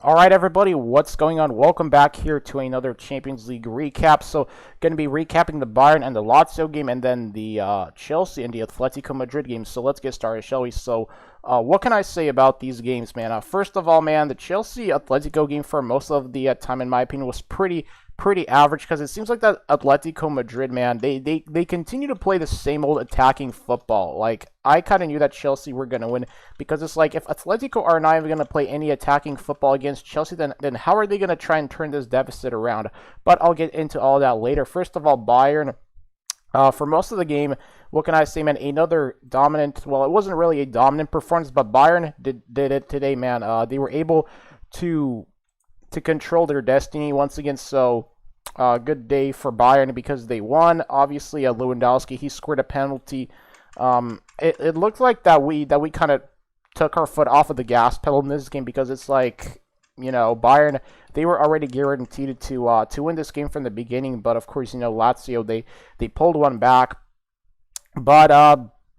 All right, everybody, what's going on? Welcome back here to another Champions League recap. So, going to be recapping the Bayern and the Lazio game, and then the Chelsea and the Atletico Madrid game. So, let's get started, shall we? So, what can I say about these games, man? First of all, man, the Chelsea Atletico game for most of the time, in my opinion, was pretty average because it seems like that Atletico Madrid, man, they continue to play the same old attacking football. Like, I kind of knew that Chelsea were going to win because it's like if Atletico are not even going to play any attacking football against Chelsea, then how are they going to try and turn this deficit around? But I'll get into all that later. First of all, Bayern, for most of the game, what can I say, man? Another dominant, well, it wasn't really a dominant performance, but Bayern did it today, man. They were able to control their destiny once again. So, good day for Bayern because they won. Obviously, Lewandowski, he scored a penalty. It looked like that we kind of took our foot off of the gas pedal in this game because it's like, Bayern, they were already guaranteed to win this game from the beginning. But of course, Lazio, they pulled one back. But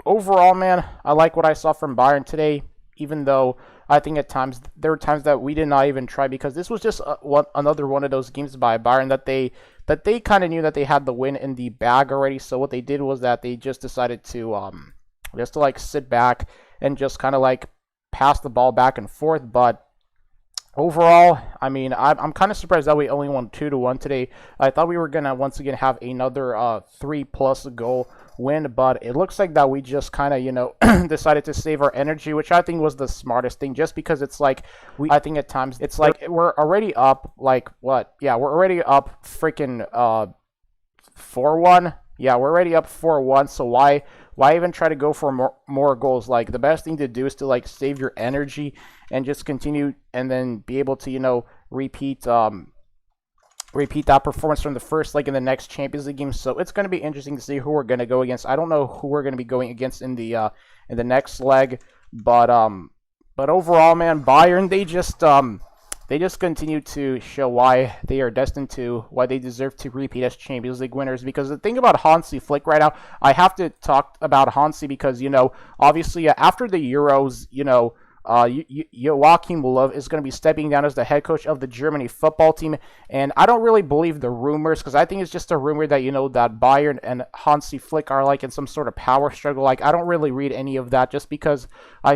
overall, man, I like what I saw from Bayern today, even though I think at times there were times that we did not even try because this was just another one of those games by Bayern that they kind of knew that they had the win in the bag already. So what they did was that they just decided to like sit back and just kind of like pass the ball back and forth. But overall, I mean, I'm kind of surprised that we only won 2-1 today. I thought we were gonna once again have another 3+ goal win, but it looks like that we just kind of decided to save our energy, which I think was the smartest thing. Just because it's like I think at times it's like we're already up like what? Yeah, we're already up freaking 4-1. Yeah, we're already up 4-1. So why even try to go for more goals? Like the best thing to do is to like save your energy and just continue and then be able to repeat that performance from the first leg in the next Champions League game. So it's going to be interesting to see who we're going to go against. I don't know who we're going to be going against in the next leg, but overall, man, Bayern, they just continue to show why they are why they deserve to repeat as Champions League winners. Because the thing about Hansi Flick right now, I have to talk about Hansi because obviously after the Euros, Joachim Löw is going to be stepping down as the head coach of the Germany football team, and I don't really believe the rumors because I think it's just a rumor that that Bayern and Hansi Flick are like in some sort of power struggle. Like I don't really read any of that just because I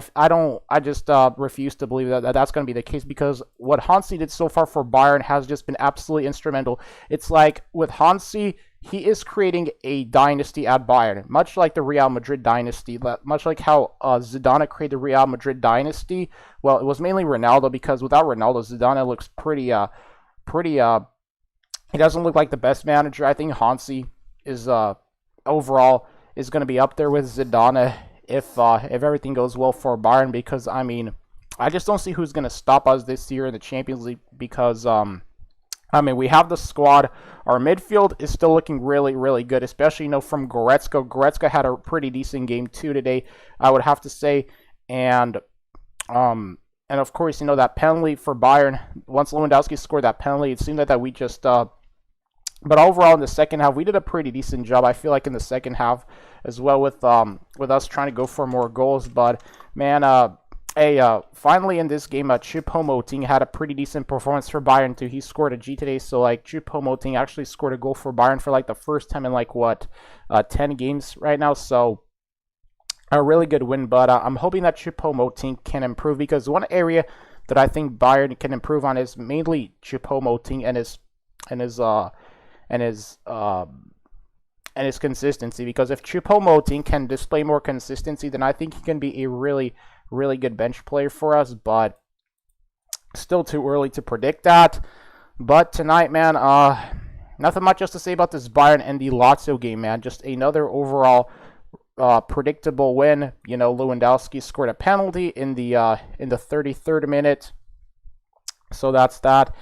just refuse to believe that that's going to be the case because what Hansi did so far for Bayern has just been absolutely instrumental. It's like with Hansi, he is creating a dynasty at Bayern, much like the Real Madrid dynasty, much like how Zidane created the Real Madrid dynasty. Well, it was mainly Ronaldo because without Ronaldo, Zidane looks pretty. He doesn't look like the best manager. I think Hansi is overall is going to be up there with Zidane if everything goes well for Bayern because I mean I just don't see who's going to stop us this year in the Champions League because I mean, we have the squad. Our midfield is still looking really, really good, especially, from Goretzka. Goretzka had a pretty decent game, too, today, I would have to say. And of course, that penalty for Bayern, once Lewandowski scored that penalty, it seemed that we just... but overall, in the second half, we did a pretty decent job, I feel like, in the second half as well with us trying to go for more goals. But, man... finally in this game, Choupo-Moting had a pretty decent performance for Bayern too. He scored a G today, so like Choupo-Moting actually scored a goal for Bayern for like the first time in 10 games right now. So a really good win, but I'm hoping that Choupo-Moting can improve because one area that I think Bayern can improve on is mainly Choupo-Moting and his consistency. Because if Choupo-Moting can display more consistency, then I think he can be a really good bench player for us, but still too early to predict that. But tonight, man, nothing much else to say about this Bayern and the Lazio game, man. Just another overall predictable win. Lewandowski scored a penalty in the 33rd minute, so that's that.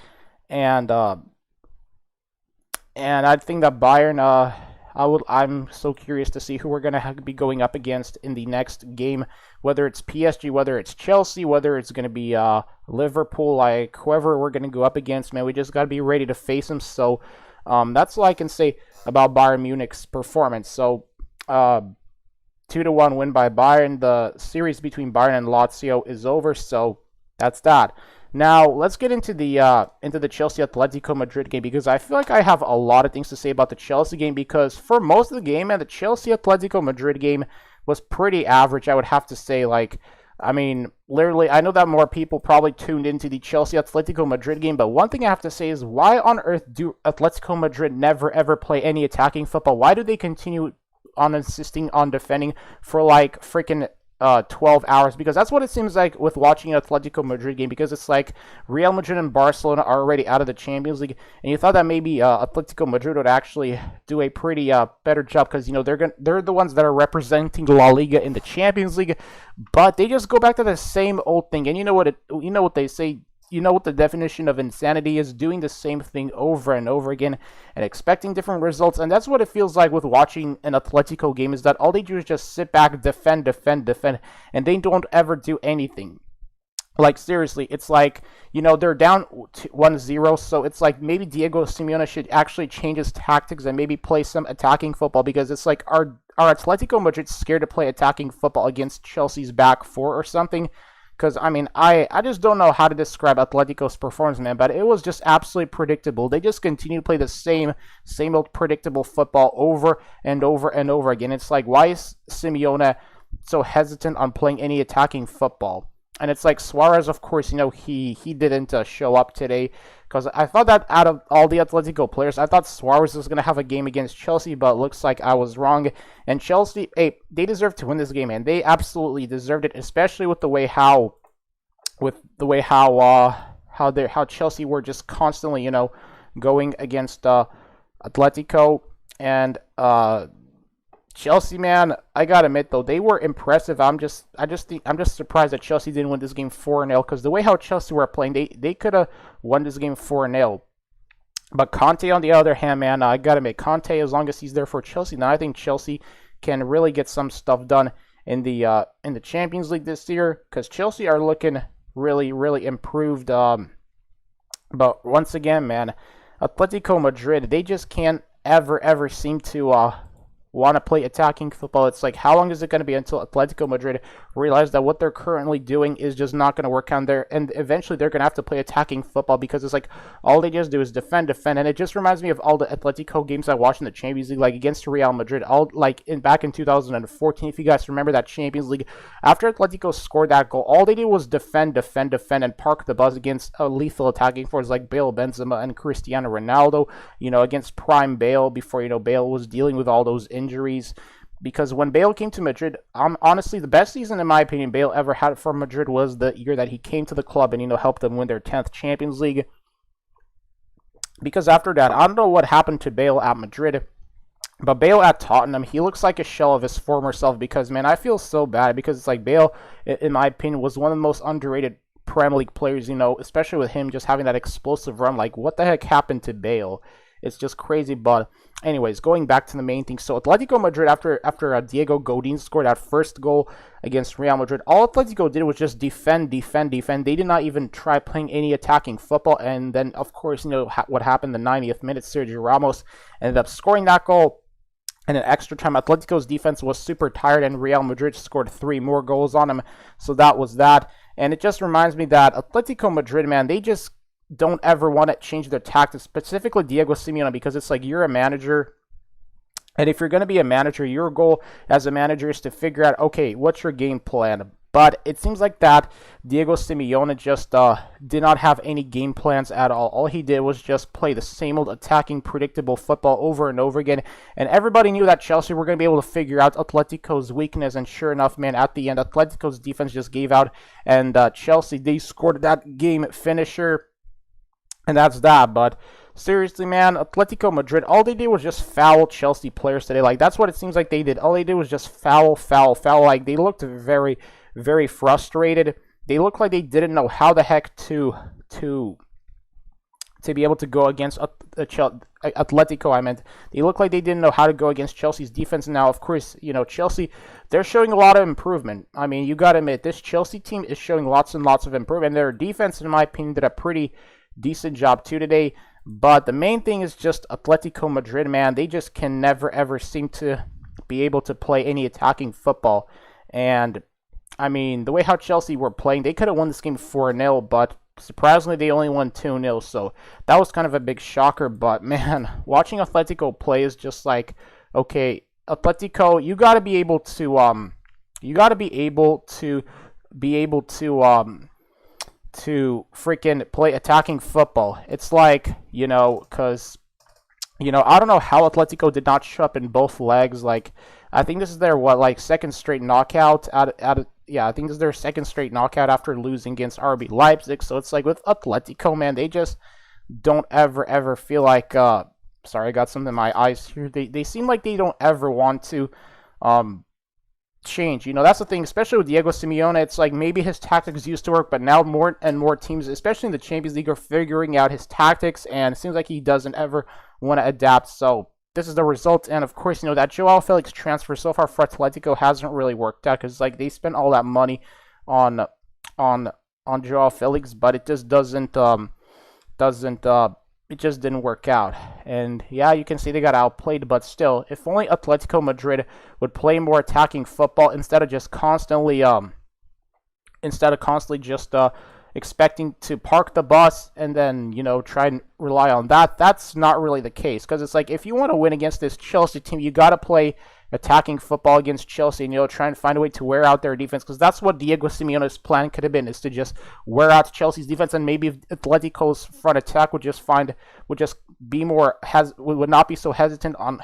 And I think that Bayern, I'm so curious to see who we're going to be going up against in the next game, whether it's PSG, whether it's Chelsea, whether it's going to be Liverpool, like whoever we're going to go up against, man. We just got to be ready to face them. So that's all I can say about Bayern Munich's performance. So 2-1 win by Bayern. The series between Bayern and Lazio is over. So That's that. Now let's get into the Chelsea Atletico Madrid game because I feel like I have a lot of things to say about the Chelsea game because for most of the game, man, the Chelsea Atletico Madrid game was pretty average. I would have to say, like, I mean, literally, I know that more people probably tuned into the Chelsea Atletico Madrid game, but one thing I have to say is why on earth do Atletico Madrid never ever play any attacking football? Why do they continue on insisting on defending for like freaking 12 hours? Because that's what it seems like with watching an Atletico Madrid game, because it's like Real Madrid and Barcelona are already out of the Champions League, and you thought that maybe Atletico Madrid would actually do a pretty better job because, you know, they're the ones that are representing La Liga in the Champions League, but they just go back to the same old thing. And you know what they say, you know what the definition of insanity is: doing the same thing over and over again and expecting different results. And that's what it feels like with watching an Atletico game, is that all they do is just sit back, defend, and they don't ever do anything. Like, seriously, it's like, you know, they're down 1-0, so it's like maybe Diego Simeone should actually change his tactics and maybe play some attacking football, because it's like, are Atletico Madrid scared to play attacking football against Chelsea's back four or something? Because, I mean, I just don't know how to describe Atletico's performance, man, but it was just absolutely predictable. They just continue to play the same old predictable football over and over and over again. It's like, why is Simeone so hesitant on playing any attacking football? And it's like Suarez, of course, you know, he didn't show up today, because I thought that out of all the Atletico players, I thought Suarez was going to have a game against Chelsea, but it looks like I was wrong. And Chelsea, hey, they deserve to win this game, man. They absolutely deserved it, especially with the way how Chelsea were just constantly, you know, going against Atletico. And Chelsea, man, I gotta admit though, they were impressive. I'm just surprised that Chelsea didn't win this game 4-0, because the way how Chelsea were playing, they could have won this game 4-0. But Conte, on the other hand, man, I gotta admit, Conte, as long as he's there for Chelsea, now I think Chelsea can really get some stuff done in the Champions League this year, because Chelsea are looking really improved. But once again, man, Atletico Madrid, they just can't ever seem to want to play attacking football. It's like, how long is it going to be until Atletico Madrid realize that what they're currently doing is just not going to work on there, and eventually they're going to have to play attacking football, because it's like all they just do is defend, and it just reminds me of all the Atletico games I watched in the Champions League, like against Real Madrid, all like back in 2014, if you guys remember that Champions League. After Atletico scored that goal, all they did was defend, and park the bus against lethal attacking forces like Bale, Benzema, and Cristiano Ronaldo, you know, against prime Bale, before, you know, Bale was dealing with all those injuries. Because when Bale came to Madrid, honestly, the best season, in my opinion, Bale ever had for Madrid was the year that he came to the club and, you know, helped them win their 10th Champions League. Because after that, I don't know what happened to Bale at Madrid, but Bale at Tottenham, he looks like a shell of his former self, because, man, I feel so bad, because it's like Bale, in my opinion, was one of the most underrated Premier League players, you know, especially with him just having that explosive run. Like, what the heck happened to Bale? It's just crazy. But anyways, going back to the main thing. So Atletico Madrid, after Diego Godin scored that first goal against Real Madrid, all Atletico did was just defend. They did not even try playing any attacking football. And then, of course, you know what happened the 90th minute. Sergio Ramos ended up scoring that goal. And in extra time, Atletico's defense was super tired, and Real Madrid scored 3 more goals on them. So that was that. And it just reminds me that Atletico Madrid, man, they just don't ever want to change their tactics, specifically Diego Simeone, because it's like, you're a manager, and if you're going to be a manager, your goal as a manager is to figure out, okay, what's your game plan? But it seems like that Diego Simeone just did not have any game plans at all. All he did was just play the same old attacking, predictable football over and over again. And everybody knew that Chelsea were going to be able to figure out Atletico's weakness. And sure enough, man, at the end, Atletico's defense just gave out. And Chelsea, they scored that game finisher. And that's that. But seriously, man, Atletico Madrid, all they did was just foul Chelsea players today. Like, that's what it seems like they did. All they did was just foul. Like, they looked very frustrated. They looked like they didn't know how the heck to be able to go against Atletico. I meant, they looked like they didn't know how to go against Chelsea's defense. Now, of course, you know, Chelsea, they're showing a lot of improvement. I mean, you got to admit, this Chelsea team is showing lots and lots of improvement. Their defense, in my opinion, did a pretty decent job too today. But the main thing is just Atletico Madrid, man. They just can never ever seem to be able to play any attacking football. And I mean, the way how Chelsea were playing, they could have won this game 4-0, but surprisingly, they only won 2-0. So that was kind of a big shocker. But man, watching Atletico play is just like, okay, Atletico, you got to be able to freaking play attacking football. It's like, because I don't know how Atletico did not show up in both legs. Like, I think this is their second straight knockout I think this is their second straight knockout after losing against RB Leipzig. So it's like with Atletico, man, they just don't ever feel like sorry, I got something in my eyes here. They seem like they don't ever want to change. That's the thing, especially with Diego Simeone. It's like maybe his tactics used to work, but now more and more teams, especially in the Champions League, are figuring out his tactics, and it seems like he doesn't ever want to adapt. So this is the result, and of course, that Joao Felix transfer so far for Atletico hasn't really worked out because like they spent all that money on Joao Felix, but it just it just didn't work out. And yeah, you can see they got outplayed, but still, if only Atletico Madrid would play more attacking football instead of constantly just expecting to park the bus and then, try and rely on that. That's not really the case, because it's like if you want to win against this Chelsea team, you got to play attacking football against Chelsea and, try and find a way to wear out their defense, because that's what Diego Simeone's plan could have been, is to just wear out Chelsea's defense, and maybe Atletico's front attack would not be so hesitant on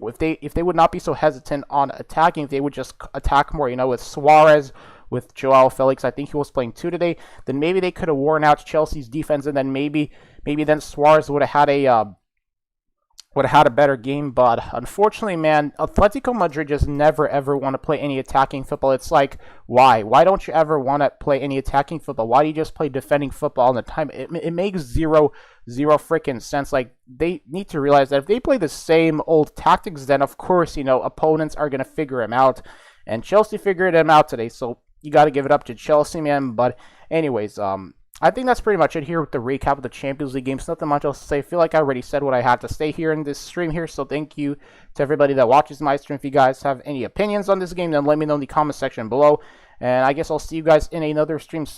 if they would not be so hesitant on attacking, if they would just attack more, with Suarez, with Joao Felix. I think he was playing 2 today. Then maybe they could have worn out Chelsea's defense, and then maybe then Suarez would have had a better game. But unfortunately, man, Atletico Madrid just never ever want to play any attacking football. It's like, why? Why don't you ever want to play any attacking football? Why do you just play defending football all the time? It makes zero freaking sense. Like, they need to realize that if they play the same old tactics, then of course, opponents are going to figure them out. And Chelsea figured them out today, so you got to give it up to Chelsea, man. But anyways, I think that's pretty much it here with the recap of the Champions League games. Nothing much else to say. I feel like I already said what I had to say here in this stream here. So thank you to everybody that watches my stream. If you guys have any opinions on this game, then let me know in the comment section below. And I guess I'll see you guys in another stream soon.